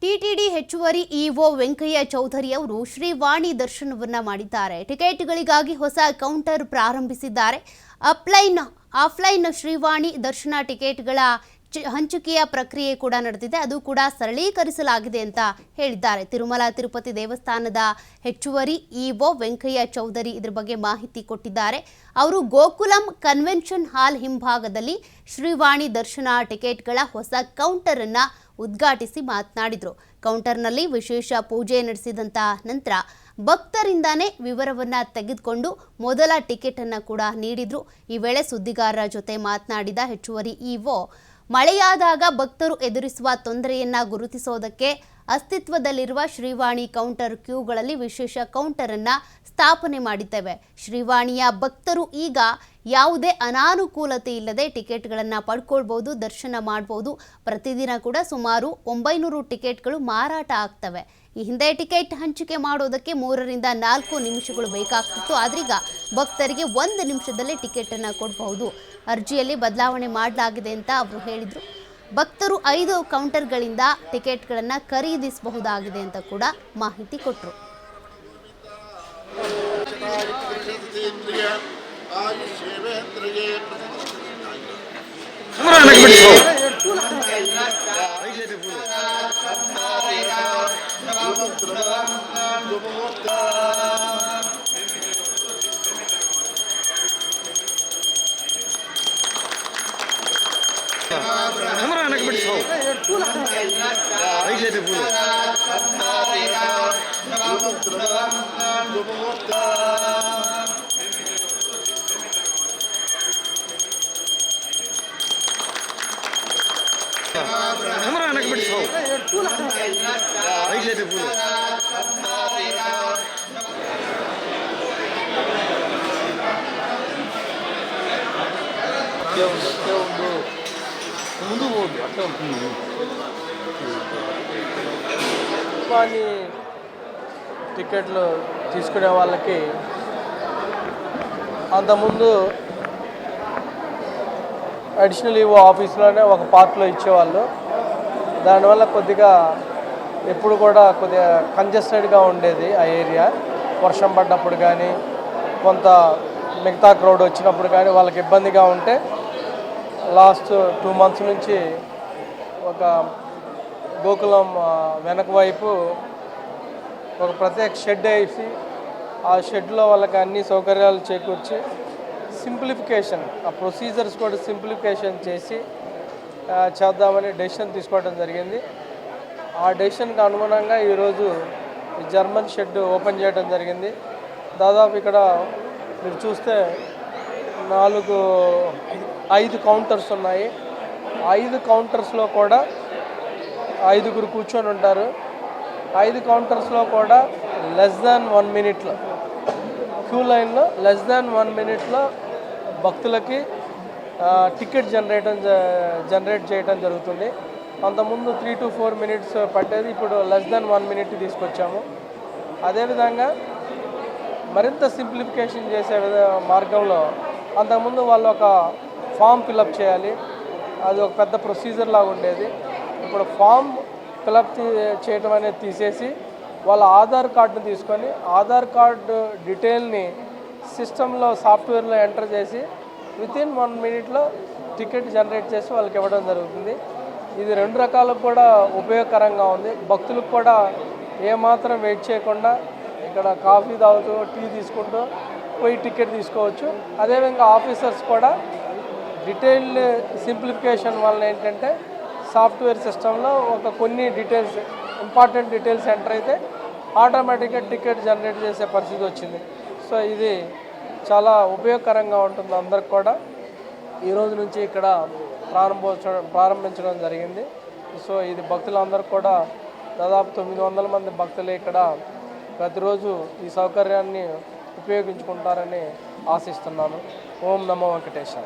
TTD ಹೆಚ್ಚುವರಿ EO Venkaiah Chaudhary ಅವರು ಶ್ರೀವಾಣಿ ದರ್ಶನವನ್ನ ಮಾಡಿದ್ದಾರೆ. ಟಿಕೆಟ್ಗಳಿಗಾಗಿ ಹೊಸ ಕೌಂಟರ್ ಪ್ರಾರಂಭಿಸಿದ್ದಾರೆ. ಆಫ್ಲೈನ್ ಶ್ರೀವಾಣಿ ದರ್ಶನ ಟಿಕೆಟ್ಗಳ ಹಂಚಿಕೆಯ ಪ್ರಕ್ರಿಯೆ ಕೂಡ ನಡೆದಿದೆ. ಅದು ಕೂಡ ಸರಳೀಕರಿಸಲಾಗಿದೆ ಅಂತ ಹೇಳಿದ್ದಾರೆ. ತಿರುಮಲ ತಿರುಪತಿ ದೇವಸ್ಥಾನದ ಹೆಚ್ಚುವರಿ ಇಒ ವೆಂಕಯ್ಯ ಚೌಧರಿ ಇದರ ಬಗ್ಗೆ ಮಾಹಿತಿ ಕೊಟ್ಟಿದ್ದಾರೆ. ಅವರು ಗೋಕುಲಂ ಕನ್ವೆನ್ಷನ್ ಹಾಲ್ ಹಿಂಭಾಗದಲ್ಲಿ ಶ್ರೀವಾಣಿ ದರ್ಶನ ಟಿಕೆಟ್ಗಳ ಹೊಸ ಕೌಂಟರ್ ಅನ್ನ ಉದ್ಘಾಟಿಸಿ ಮಾತನಾಡಿದರು. ಕೌಂಟರ್ನಲ್ಲಿ ವಿಶೇಷ ಪೂಜೆ ನಡೆಸಿದಂತ ನಂತರ ಭಕ್ತರಿಂದಾನೇ ವಿವರವನ್ನ ತೆಗೆದುಕೊಂಡು ಮೊದಲ ಟಿಕೆಟ್ ಅನ್ನ ಕೂಡ ನೀಡಿದ್ರು. ಈ ವೇಳೆ ಸುದ್ದಿಗಾರರ ಜೊತೆ ಮಾತನಾಡಿದ ಹೆಚ್ಚುವರಿ ಇಒ, ಮಳೆಯಾದಾಗ ಭಕ್ತರು ಎದುರಿಸುವ ತೊಂದರೆಯನ್ನ ಗುರುತಿಸೋದಕ್ಕೆ ಅಸ್ತಿತ್ವದಲ್ಲಿರುವ ಶ್ರೀವಾಣಿ ಕೌಂಟರ್ ಕ್ಯೂಗಳಲ್ಲಿ ವಿಶೇಷ ಕೌಂಟರ್ ಅನ್ನ ಸ್ಥಾಪನೆ ಮಾಡಿದ್ದೇವೆ. ಶ್ರೀವಾಣಿಯ ಭಕ್ತರು ಈಗ ಯಾವುದೇ ಅನಾನುಕೂಲತೆ ಇಲ್ಲದೆ ಟಿಕೆಟ್ಗಳನ್ನು ಪಡ್ಕೊಳ್ಬಹುದು, ದರ್ಶನ ಮಾಡಬಹುದು. ಪ್ರತಿದಿನ ಕೂಡ ಸುಮಾರು 900 ಟಿಕೆಟ್ಗಳು ಮಾರಾಟ ಆಗ್ತವೆ. ಈ ಹಿಂದೆ ಟಿಕೆಟ್ ಹಂಚಿಕೆ ಮಾಡೋದಕ್ಕೆ 3 ರಿಂದ 4 ನಿಮಿಷಗಳು ಬೇಕಾಗ್ತಿತ್ತು. ಆದ್ರೀಗ ಭಕ್ತರಿಗೆ 1 ನಿಮಿಷದಲ್ಲೇ ಟಿಕೆಟ್ ಅನ್ನು ಕೊಡಬಹುದು. ಅರ್ಜಿಯಲ್ಲಿ ಬದಲಾವಣೆ ಮಾಡಲಾಗಿದೆ ಅಂತ ಅವರು ಹೇಳಿದರು. ಭಕ್ತರು 5 ಕೌಂಟರ್ಗಳಿಂದ ಟಿಕೆಟ್ಗಳನ್ನು ಖರೀದಿಸಬಹುದಾಗಿದೆ ಅಂತ ಕೂಡ ಮಾಹಿತಿ ಕೊಟ್ಟರು. టికెట్లు తీసుకునే వాళ్ళకి అంతకుముందు అడిషనల్ ఈవో ఆఫీస్లోనే ఒక పార్ట్లో ఇచ్చేవాళ్ళు. దానివల్ల కొద్దిగా ఎప్పుడు కూడా కొద్దిగా కంజెస్టెడ్గా ఉండేది ఆ ఏరియా. వర్షం పడ్డప్పుడు కానీ కొంత మిగతా క్రౌడ్ వచ్చినప్పుడు కానీ వాళ్ళకి ఇబ్బందిగా ఉంటే లాస్ట్ 2 months నుంచి ఒక గోకులం వెనక వైపు ఒక ప్రత్యేక షెడ్ వేసి ఆ షెడ్లో వాళ్ళకి అన్ని సౌకర్యాలు చేకూర్చి సింప్లిఫికేషన్, ఆ ప్రొసీజర్స్ కూడా సింప్లిఫికేషన్ చేసి చేద్దామని డెసిషన్ తీసుకోవడం జరిగింది. ఆ డెసిషన్కి అనుగుణంగా ఈరోజు ఈ జర్మన్ షెడ్ ఓపెన్ చేయడం జరిగింది. దాదాపు ఇక్కడ మీరు చూస్తే 5 కౌంటర్స్ ఉన్నాయి. 5 కౌంటర్స్లో కూడా 5గురు కూర్చొని ఉంటారు. 5 కౌంటర్స్లో కూడా లెస్ దాన్ 1 minute క్యూ లైన్లో లెస్ దాన్ 1 minute భక్తులకి టికెట్ జనరేట్ చేయడం జరుగుతుంది. అంతకుముందు 3 to 4 minutes పట్టేది, ఇప్పుడు లెస్ దాన్ 1 minute తీసుకొచ్చాము. అదేవిధంగా మరింత సింప్లిఫికేషన్ చేసే మార్గంలో అంతకుముందు వాళ్ళు ఒక ఫామ్ ఫిలప్ చేయాలి. అది ఒక పెద్ద ప్రొసీజర్ లాగా ఉండేది. ఇప్పుడు ఫామ్ ఫిలప్ చేయడం అనేది తీసేసి వాళ్ళ ఆధార్ కార్డుని తీసుకొని ఆధార్ కార్డు డీటెయిల్ని సిస్టంలో సాఫ్ట్వేర్లో ఎంటర్ చేసి వితిన్ 1 minute టికెట్ జనరేట్ చేసి వాళ్ళకి ఇవ్వడం జరుగుతుంది. ఇది 2 రకాలకు కూడా ఉపయోగకరంగా ఉంది. భక్తులకు కూడా ఏమాత్రం వెయిట్ చేయకుండా ఇక్కడ కాఫీ తాగుతూ టీ తీసుకుంటూ పోయి టికెట్ తీసుకోవచ్చు. అదేవిధంగా ఆఫీసర్స్ కూడా డీటెయిల్డ్ సింప్లిఫికేషన్ వల్ల ఏంటంటే సాఫ్ట్వేర్ సిస్టంలో కొన్ని డీటెయిల్స్, ఇంపార్టెంట్ డీటెయిల్స్ ఎంటర్ అయితే ఆటోమేటిక్గా టికెట్ జనరేట్ చేసే పరిస్థితి వచ్చింది. సో ఇది చాలా ఉపయోగకరంగా ఉంటుంది అందరికి కూడా. ఈరోజు నుంచి ఇక్కడ ప్రారంభించడం జరిగింది. సో ఇది భక్తులందరికీ కూడా దాదాపు 900 మంది భక్తులు ఇక్కడ ప్రతిరోజు ఈ సౌకర్యాన్ని ఉపయోగించుకుంటారని ఆశిస్తున్నాను. ఓం నమో వెంకటేశ్వర.